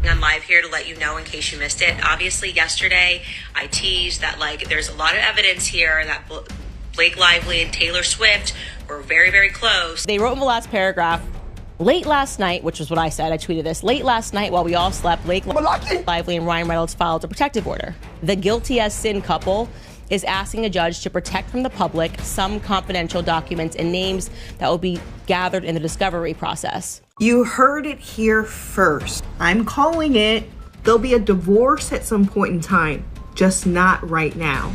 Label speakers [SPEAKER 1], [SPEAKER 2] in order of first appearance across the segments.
[SPEAKER 1] I'm live here to let you know in case you missed it. Obviously, yesterday I teased that there's a lot of evidence here that Blake Lively and Taylor Swift were very, very close.
[SPEAKER 2] They wrote in the last paragraph, late last night, which was what I said, I tweeted this, late last night while we all slept, Blake Lively and Ryan Reynolds filed a protective order. The guilty as sin couple is asking a judge to protect from the public some confidential documents and names that will be gathered in the discovery process.
[SPEAKER 3] You heard it here first. I'm calling it. There'll be a divorce at some point in time, just not right now.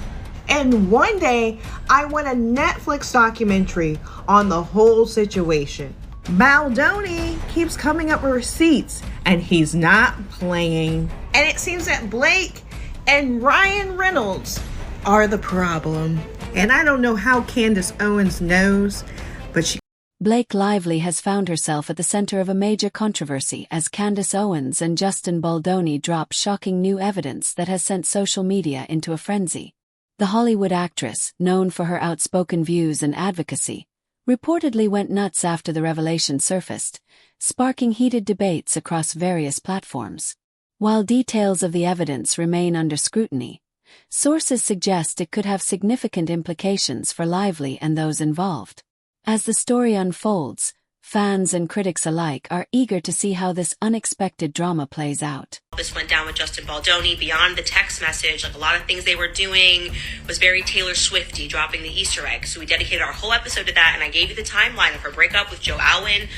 [SPEAKER 3] And one day, I want a Netflix documentary on the whole situation. Baldoni keeps coming up with receipts, and he's not playing. And it seems that Blake and Ryan Reynolds are the problem. And I don't know how Candace Owens knows, but she...
[SPEAKER 4] Blake Lively has found herself at the center of a major controversy as Candace Owens and Justin Baldoni drop shocking new evidence that has sent social media into a frenzy. The Hollywood actress, known for her outspoken views and advocacy, reportedly went nuts after the revelation surfaced, sparking heated debates across various platforms. While details of the evidence remain under scrutiny, sources suggest it could have significant implications for Lively and those involved. As the story unfolds, fans and critics alike are eager to see how this unexpected drama plays out.
[SPEAKER 1] This went down with Justin Baldoni. Beyond the text message, a lot of things they were doing was very Taylor Swifty, dropping the Easter egg. So we dedicated our whole episode to that, and I gave you the timeline of her breakup with Joe Alwyn.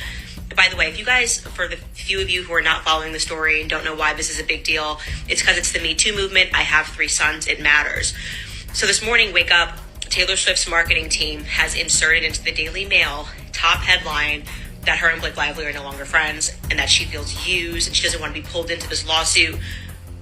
[SPEAKER 1] By the way, if you guys, for the few of you who are not following the story and don't know why this is a big deal, it's because it's the Me Too movement. I have 3 sons. It matters. So this morning, wake up, Taylor Swift's marketing team has inserted into the Daily Mail top headline that her and Blake Lively are no longer friends and that she feels used and she doesn't want to be pulled into this lawsuit.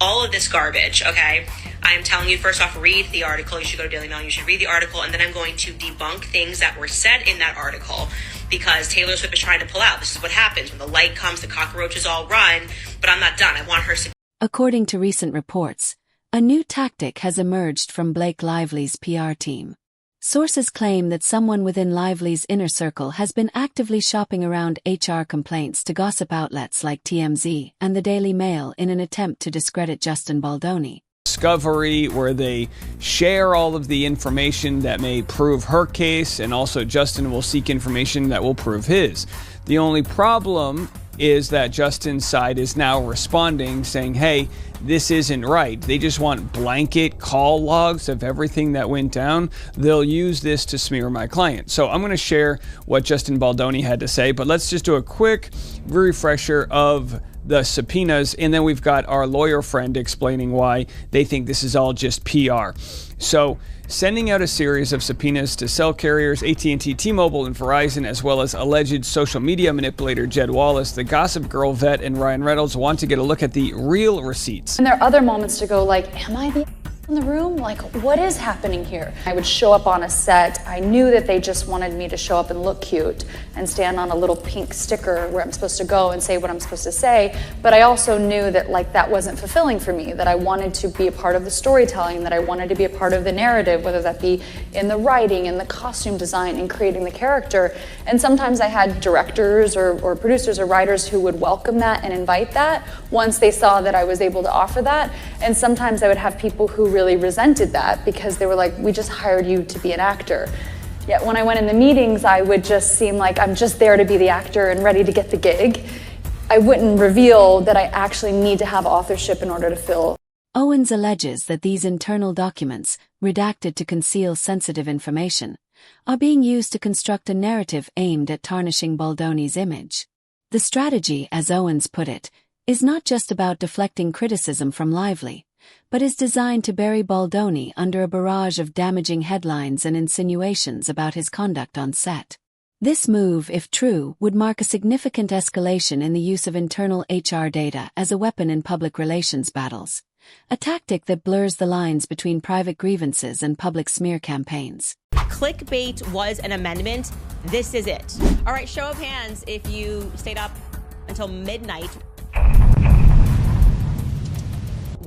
[SPEAKER 1] All of this garbage, okay? I'm telling you, first off, read the article. You should go to Daily Mail. You should read the article. And then I'm going to debunk things that were said in that article because Taylor Swift is trying to pull out. This is what happens. When the light comes, the cockroaches all run. But I'm not done. I want her to...
[SPEAKER 4] According to recent reports, a new tactic has emerged from Blake Lively's PR team. Sources claim that someone within Lively's inner circle has been actively shopping around HR complaints to gossip outlets like TMZ and the Daily Mail in an attempt to discredit Justin Baldoni.
[SPEAKER 5] Discovery, where they share all of the information that may prove her case, and also Justin will seek information that will prove his. The only problem is that Justin's side is now responding, saying, hey, this isn't right. They just want blanket call logs of everything that went down. They'll use this to smear my client. So I'm going to share what Justin Baldoni had to say, but let's just do a quick refresher of the subpoenas, and then we've got our lawyer friend explaining why they think this is all just PR. So, sending out a series of subpoenas to cell carriers, AT&T, T-Mobile, and Verizon, as well as alleged social media manipulator Jed Wallace, the Gossip Girl vet, and Ryan Reynolds want to get a look at the real receipts.
[SPEAKER 6] And there are other moments to go like, am I the in the room? Like, what is happening here? I would show up on a set. I knew that they just wanted me to show up and look cute and stand on a little pink sticker where I'm supposed to go and say what I'm supposed to say. But I also knew that that wasn't fulfilling for me, that I wanted to be a part of the storytelling, that I wanted to be a part of the narrative, whether that be in the writing, in the costume design, in creating the character. And sometimes I had directors or producers or writers who would welcome that and invite that once they saw that I was able to offer that. And sometimes I would have people who really resented that because they were like, we just hired you to be an actor. Yet when I went in the meetings, I would just seem like I'm just there to be the actor and ready to get the gig. I wouldn't reveal that I actually need to have authorship in order to fill.
[SPEAKER 4] Owens alleges that these internal documents, redacted to conceal sensitive information, are being used to construct a narrative aimed at tarnishing Baldoni's image. The strategy, as Owens put it, is not just about deflecting criticism from Lively, but is designed to bury Baldoni under a barrage of damaging headlines and insinuations about his conduct on set. This move, if true, would mark a significant escalation in the use of internal HR data as a weapon in public relations battles, a tactic that blurs the lines between private grievances and public smear campaigns.
[SPEAKER 2] Clickbait was an amendment. This is it. All right, show of hands if you stayed up until midnight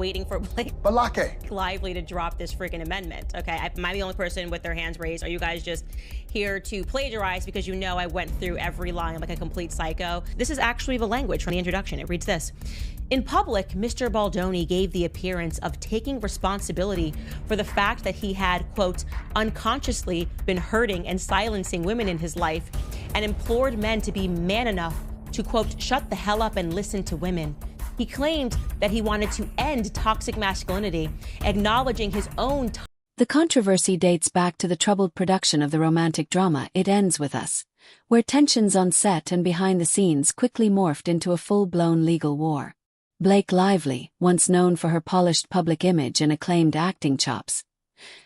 [SPEAKER 2] waiting for Blake Lively to drop this freaking amendment. Okay, am I the only person with their hands raised? Are you guys just here to plagiarize because you know I went through every line like a complete psycho? This is actually the language from the introduction. It reads this. In public, Mr. Baldoni gave the appearance of taking responsibility for the fact that he had, quote, unconsciously been hurting and silencing women in his life and implored men to be man enough to, quote, shut the hell up and listen to women. He claimed that he wanted to end toxic masculinity, acknowledging his own.
[SPEAKER 4] The controversy dates back to the troubled production of the romantic drama It Ends With Us, where tensions on set and behind the scenes quickly morphed into a full-blown legal war. Blake Lively, once known for her polished public image and acclaimed acting chops,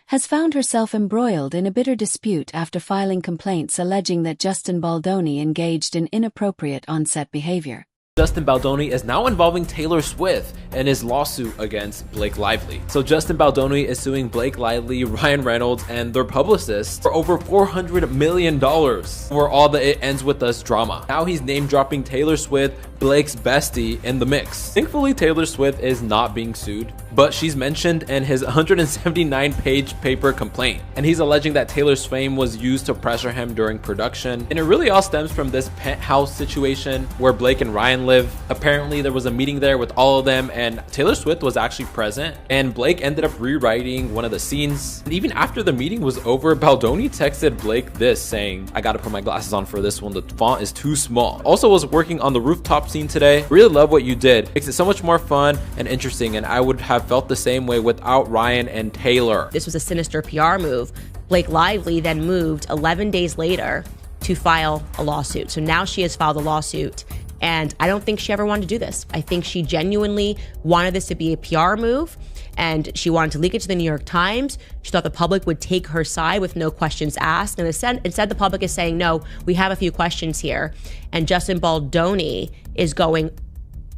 [SPEAKER 4] has found herself embroiled in a bitter dispute after filing complaints alleging that Justin Baldoni engaged in inappropriate on-set behavior.
[SPEAKER 7] Justin Baldoni is now involving Taylor Swift in his lawsuit against Blake Lively. So Justin Baldoni is suing Blake Lively, Ryan Reynolds, and their publicists for over $400 million for all the It Ends With Us drama. Now he's name-dropping Taylor Swift, Blake's bestie, in the mix. Thankfully, Taylor Swift is not being sued, but she's mentioned in his 179-page paper complaint. And he's alleging that Taylor's fame was used to pressure him during production. And it really all stems from this penthouse situation where Blake and Ryan live. Apparently there was a meeting there with all of them and Taylor Swift was actually present, and Blake ended up rewriting one of the scenes. And even after the meeting was over, Baldoni texted Blake this, saying, I gotta put my glasses on for this one, the font is too small. Also was working on the rooftop scene today. Really love what you did. Makes it so much more fun and interesting, and I would have felt the same way without Ryan and Taylor.
[SPEAKER 2] This was a sinister PR move. Blake Lively then moved 11 days later to file a lawsuit. So now she has filed a lawsuit. And I don't think she ever wanted to do this. I think she genuinely wanted this to be a PR move, and she wanted to leak it to the New York Times. She thought the public would take her side with no questions asked. And instead the public is saying, no, we have a few questions here. And Justin Baldoni is going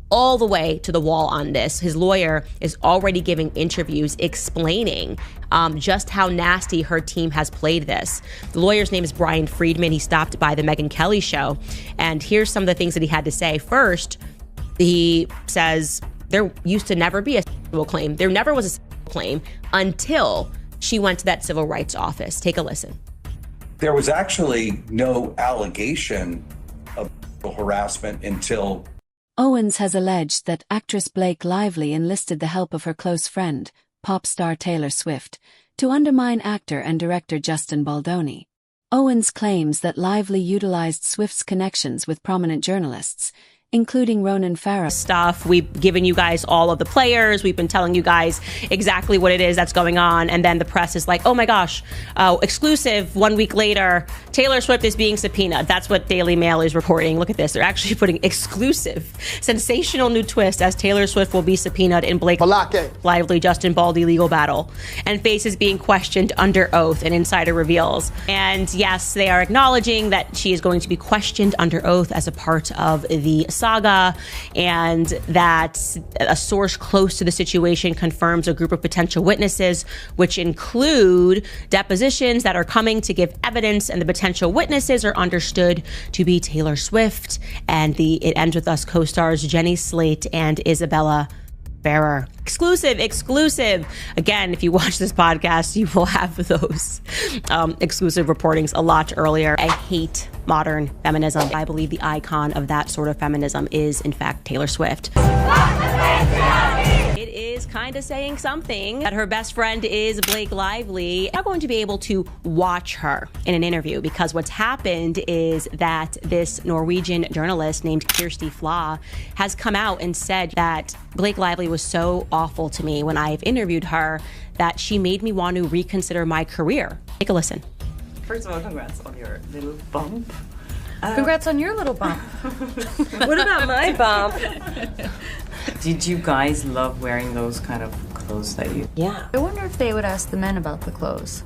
[SPEAKER 2] all the way to the wall on this. His lawyer is already giving interviews explaining just how nasty her team has played this. The lawyer's name is Brian Friedman. He stopped by the Megyn Kelly show, and here's some of the things that he had to say. First, he says there used to never be a civil claim. There never was a civil claim until she went to that civil rights office. Take a listen.
[SPEAKER 8] There was actually no allegation of harassment until
[SPEAKER 4] Owens has alleged that actress Blake Lively enlisted the help of her close friend, pop star Taylor Swift, to undermine actor and director Justin Baldoni. Owens claims that Lively utilized Swift's connections with prominent journalists, including Ronan Farrow.
[SPEAKER 2] Stuff. We've given you guys all of the players. We've been telling you guys exactly what it is that's going on. And then the press is like, oh my gosh, exclusive 1 week later, Taylor Swift is being subpoenaed. That's what Daily Mail is reporting. Look at this. They're actually putting exclusive, sensational new twist as Taylor Swift will be subpoenaed in Blake Lively, Justin Baldy legal battle, and faces being questioned under oath, an insider reveals. And yes, they are acknowledging that she is going to be questioned under oath as a part of the saga, and that a source close to the situation confirms a group of potential witnesses, which include depositions that are coming to give evidence, and the potential witnesses are understood to be Taylor Swift and the It Ends With Us co-stars Jenny Slate and Isabella Bearer. Exclusive. Again, if you watch this podcast, you will have those exclusive reportings a lot earlier. I hate modern feminism. I believe the icon of that sort of feminism is, in fact, Taylor Swift. It is kind of saying something that her best friend is Blake Lively. I'm not going to be able to watch her in an interview, because what's happened is that this Norwegian journalist named Kirsty Flaw has come out and said that Blake Lively was so awful to me when I've interviewed her that she made me want to reconsider my career. Take a listen.
[SPEAKER 9] First of all, congrats on your little bump.
[SPEAKER 6] Congrats on your little bump.
[SPEAKER 9] What about my bump? Did you guys love wearing those kind of clothes that you...
[SPEAKER 6] Yeah. I wonder if they would ask the men about the clothes.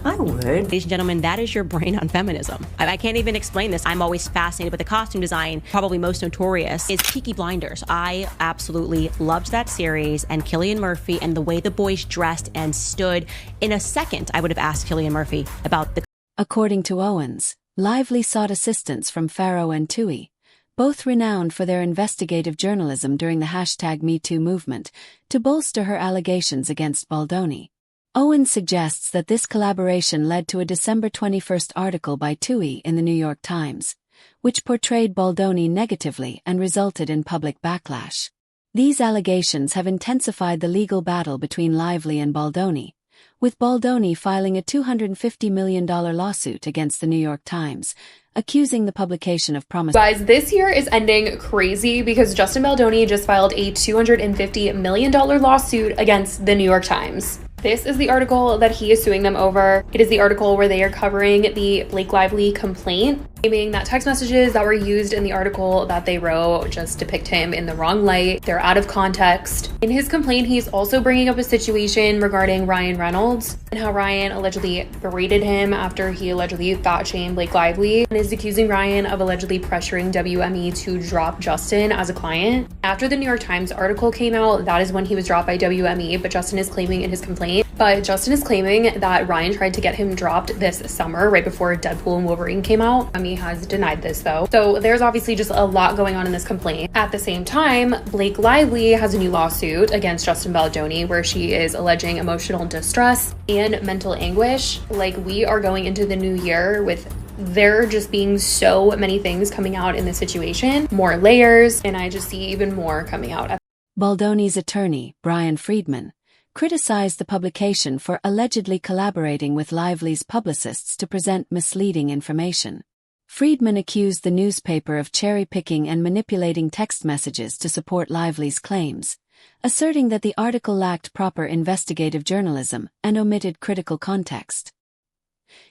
[SPEAKER 9] I would.
[SPEAKER 2] Ladies and gentlemen, that is your brain on feminism. I can't even explain this. I'm always fascinated with the costume design. Probably most notorious is Peaky Blinders. I absolutely loved that series, and Cillian Murphy and the way the boys dressed and stood. In a second, I would have asked Cillian Murphy about the...
[SPEAKER 4] According to Owens, Lively sought assistance from Farrow and Tui, both renowned for their investigative journalism during the #MeToo movement, to bolster her allegations against Baldoni. Owens suggests that this collaboration led to a December 21 article by TUI in the New York Times, which portrayed Baldoni negatively and resulted in public backlash. These allegations have intensified the legal battle between Lively and Baldoni, with Baldoni filing a $250 million lawsuit against the New York Times, accusing the publication of promise.
[SPEAKER 10] Guys, this year is ending crazy because Justin Baldoni just filed a $250 million lawsuit against the New York Times. This is the article that he is suing them over. It is the article where they are covering the Blake Lively complaint, claiming that text messages that were used in the article that they wrote just depict him in the wrong light. They're out of context. In his complaint, he's also bringing up a situation regarding Ryan Reynolds and how Ryan allegedly berated him after he allegedly fat-shamed Blake Lively, and is accusing Ryan of allegedly pressuring WME to drop Justin as a client. After the New York Times article came out, that is when he was dropped by WME, but Justin is claiming in his complaint that Ryan tried to get him dropped this summer, right before Deadpool and Wolverine came out. He has denied this though. So there's obviously just a lot going on in this complaint. At the same time, Blake Lively has a new lawsuit against Justin Baldoni where she is alleging emotional distress and mental anguish. Like, we are going into the new year with there just being so many things coming out in this situation, more layers, and I just see even more coming out.
[SPEAKER 4] Baldoni's attorney, Brian Friedman, criticized the publication for allegedly collaborating with Lively's publicists to present misleading information. Friedman accused the newspaper of cherry-picking and manipulating text messages to support Lively's claims, asserting that the article lacked proper investigative journalism and omitted critical context.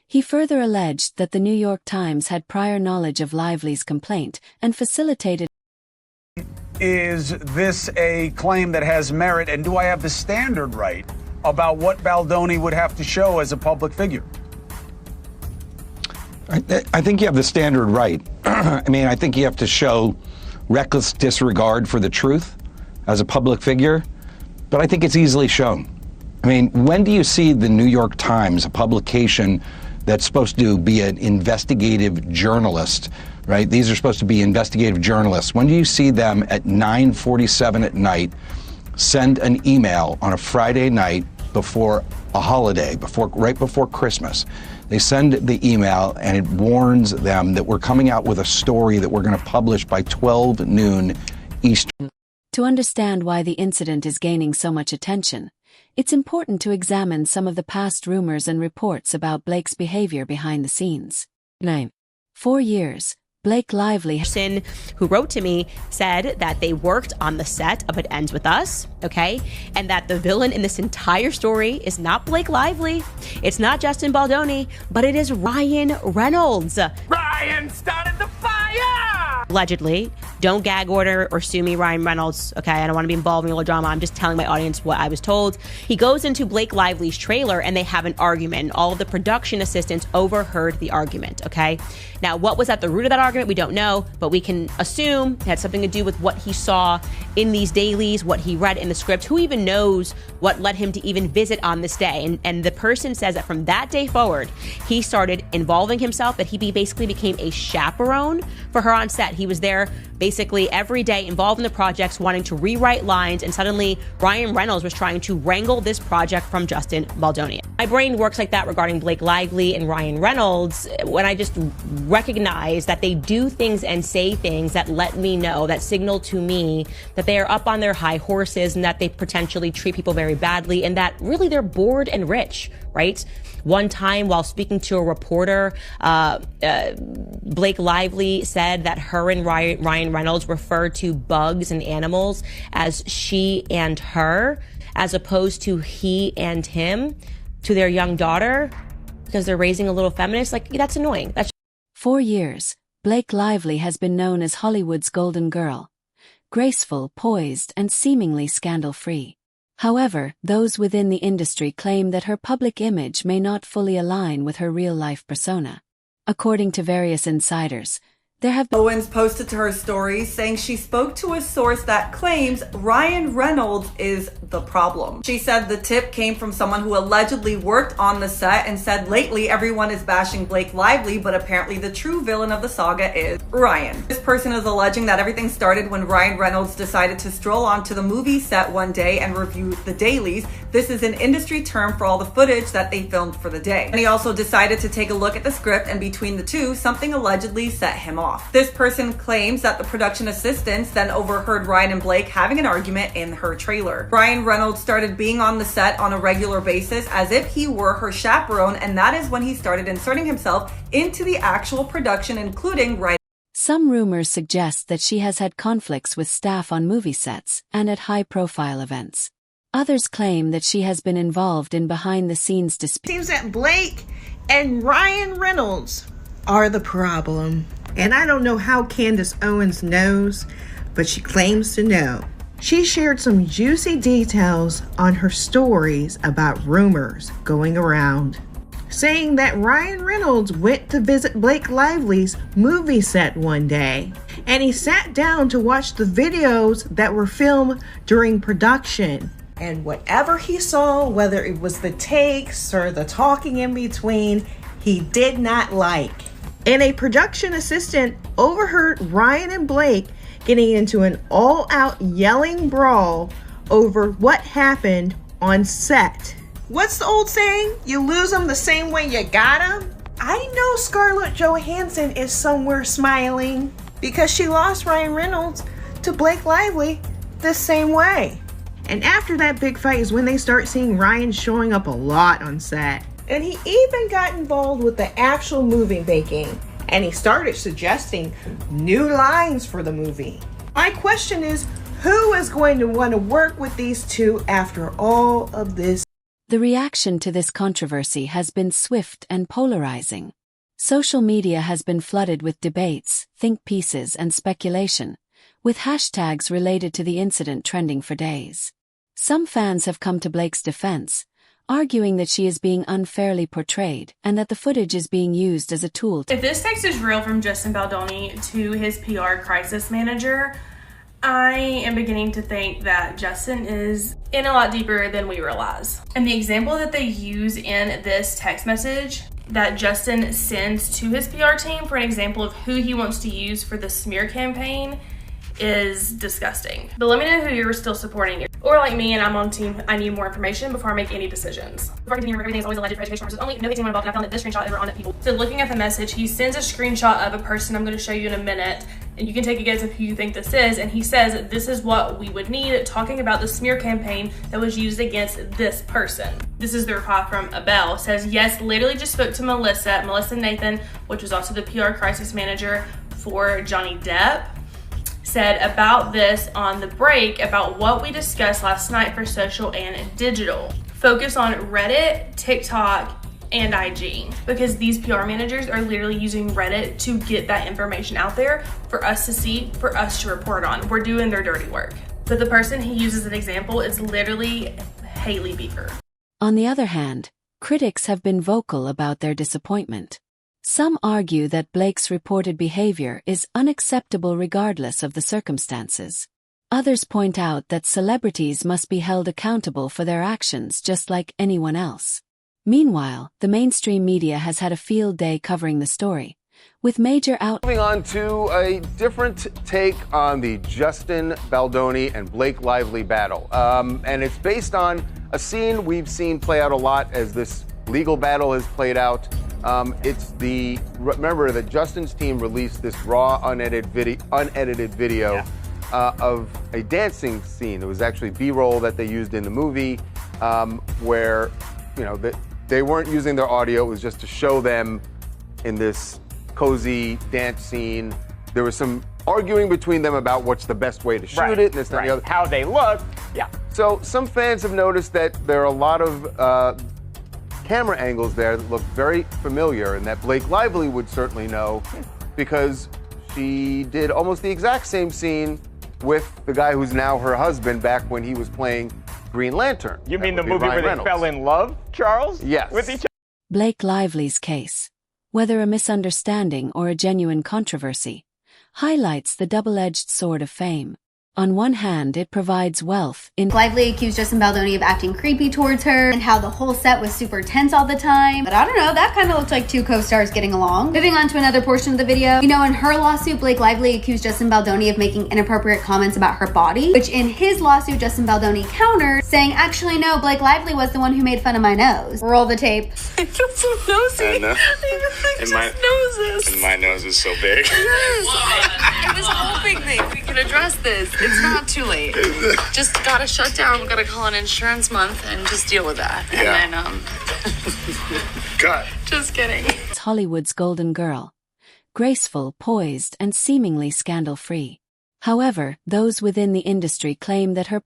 [SPEAKER 4] He further alleged that the New York Times had prior knowledge of Lively's complaint and facilitated.
[SPEAKER 11] Is this a claim that has merit, and do I have the standard right about what Baldoni would have to show as a public figure?
[SPEAKER 12] I think you have the standard right. I think you have to show reckless disregard for the truth as a public figure, but I think it's easily shown. When do you see the New York Times, a publication that's supposed to be an investigative journalist, right? These are supposed to be investigative journalists. When do you see them at 9:47 at night send an email on a Friday night before a holiday, right before Christmas? They send the email and it warns them that we're coming out with a story that we're going to publish by 12 noon Eastern.
[SPEAKER 4] To understand why the incident is gaining so much attention, it's important to examine some of the past rumors and reports about Blake's behavior behind the scenes. 4 years, Blake Lively,
[SPEAKER 2] who wrote to me, said that they worked on the set of It Ends With Us, okay? And that the villain in this entire story is not Blake Lively, it's not Justin Baldoni, but it is Ryan Reynolds.
[SPEAKER 11] Ryan started the fire!
[SPEAKER 2] Allegedly. Don't gag order or sue me, Ryan Reynolds, okay? I don't want to be involved in all the drama. I'm just telling my audience what I was told. He goes into Blake Lively's trailer and they have an argument. All of the production assistants overheard the argument, okay? Now, what was at the root of that argument? We don't know, but we can assume it had something to do with what he saw in these dailies, what he read in the script. Who even knows what led him to even visit on this day? And the person says that from that day forward, he started involving himself, that he basically became a chaperone for her on set. He was there basically every day, involved in the projects, wanting to rewrite lines, and suddenly Ryan Reynolds was trying to wrangle this project from Justin Baldoni. My brain works like that regarding Blake Lively and Ryan Reynolds when I just recognize that they do things and say things that let me know, that signal to me that they are up on their high horses and that they potentially treat people very badly and that really they're bored and rich, right? One time while speaking to a reporter, Blake Lively said that her and Ryan Reynolds referred to bugs and animals as she and her, as opposed to he and him, to their young daughter, because they're raising a little feminist. Like, that's annoying.
[SPEAKER 4] 4 years, Blake Lively has been known as Hollywood's golden girl, graceful, poised, and seemingly scandal-free. However, those within the industry claim that her public image may not fully align with her real-life persona. According to various insiders, There have been
[SPEAKER 13] Owens posted to her story saying she spoke to a source that claims Ryan Reynolds is the problem. She said the tip came from someone who allegedly worked on the set and said lately everyone is bashing Blake Lively, but apparently the true villain of the saga is Ryan. This person is alleging that everything started when Ryan Reynolds decided to stroll onto the movie set one day and review the dailies. This is an industry term for all the footage that they filmed for the day. And he also decided to take a look at the script, and between the two, something allegedly set him off. This person claims that the production assistants then overheard Ryan and Blake having an argument in her trailer. Ryan Reynolds started being on the set on a regular basis as if he were her chaperone, and that is when he started inserting himself into the actual production, including writing.
[SPEAKER 4] Some rumors suggest that she has had conflicts with staff on movie sets and at high-profile events. Others claim that she has been involved in behind-the-scenes disputes.
[SPEAKER 3] Seems that Blake and Ryan Reynolds are the problem. And I don't know how Candace Owens knows, but she claims to know. She shared some juicy details on her stories about rumors going around, saying that Ryan Reynolds went to visit Blake Lively's movie set one day, and he sat down to watch the videos that were filmed during production. And whatever he saw, whether it was the takes or the talking in between, he did not like. And a production assistant overheard Ryan and Blake getting into an all-out yelling brawl over what happened on set. What's the old saying? You lose them the same way you got them? I know Scarlett Johansson is somewhere smiling because she lost Ryan Reynolds to Blake Lively the same way. And after that big fight is when they start seeing Ryan showing up a lot on set. And he even got involved with the actual movie making. And he started suggesting new lines for the movie. My question is, who is going to want to work with these two after all of this?
[SPEAKER 4] The reaction to this controversy has been swift and polarizing. Social media has been flooded with debates, think pieces, and speculation, with hashtags related to the incident trending for days. Some fans have come to Blake's defense, arguing that she is being unfairly portrayed and that the footage is being used as a tool to—
[SPEAKER 14] If this text is real from Justin Baldoni to his PR crisis manager, I am beginning to think that Justin is in a lot deeper than we realize. And the example that they use in this text message that Justin sends to his PR team for an example of who he wants to use for the smear campaign is disgusting. But let me know who you're still supporting. Or like me, and I'm on team, I need more information before I make any decisions. Before I continue, everything is always alleged for education purposes only. No 18 involved, and I found that this screenshot is on it, people. So looking at the message, he sends a screenshot of a person I'm gonna show you in a minute, and you can take a guess of who you think this is, and he says, this is what we would need, talking about the smear campaign that was used against this person. This is the reply from Abel. Says, yes, literally just spoke to Melissa Nathan, which was also the PR crisis manager for Johnny Depp, said about this on the break about what we discussed last night for social and digital. Focus on Reddit, TikTok, and IG, because these PR managers are literally using Reddit to get that information out there for us to see, for us to report on. We're doing their dirty work. But the person he uses as an example is literally Hailey Bieber.
[SPEAKER 4] On the other hand, critics have been vocal about their disappointment. Some argue that Blake's reported behavior is unacceptable regardless of the circumstances. Others point out that celebrities must be held accountable for their actions just like anyone else. Meanwhile, the mainstream media has had a field day covering the story, with major
[SPEAKER 15] Moving on to a different take on the Justin Baldoni and Blake Lively battle. And it's based on a scene we've seen play out a lot as this legal battle has played out. Remember that Justin's team released this raw, unedited video of a dancing scene. It was actually B-roll that they used in the movie, where, they weren't using their audio. It was just to show them in this cozy dance scene. There was some arguing between them about what's the best way to shoot it, and this and the other.
[SPEAKER 16] How they look, yeah.
[SPEAKER 15] So some fans have noticed that there are a lot of camera angles there that look very familiar, and that Blake Lively would certainly know because she did almost the exact same scene with the guy who's now her husband back when he was playing Green Lantern.
[SPEAKER 16] You mean the movie where they fell in love, Charles?
[SPEAKER 15] Yes.
[SPEAKER 16] With each other?
[SPEAKER 4] Blake Lively's case, whether a misunderstanding or a genuine controversy, highlights the double-edged sword of fame. On one hand, it provides wealth in
[SPEAKER 17] Lively accused Justin Baldoni of acting creepy towards her and how the whole set was super tense all the time. But I don't know, that kind of looked like two co-stars getting along. Moving on to another portion of the video, you know, in her lawsuit, Blake Lively accused Justin Baldoni of making inappropriate comments about her body, which in his lawsuit, Justin Baldoni countered, saying, actually, no, Blake Lively was the one who made fun of my nose. Roll the tape.
[SPEAKER 18] I feel so nosy.
[SPEAKER 19] I know.
[SPEAKER 18] Noses.
[SPEAKER 19] My nose is so big.
[SPEAKER 18] Yes. I was hoping that we could address this. It's not too late. Just gotta shut down. We gotta call an insurance month and just deal with that.
[SPEAKER 19] Yeah.
[SPEAKER 18] And then,
[SPEAKER 19] Cut.
[SPEAKER 18] just kidding.
[SPEAKER 4] It's Hollywood's golden girl. Graceful, poised, and seemingly scandal-free. However, those within the industry claim that her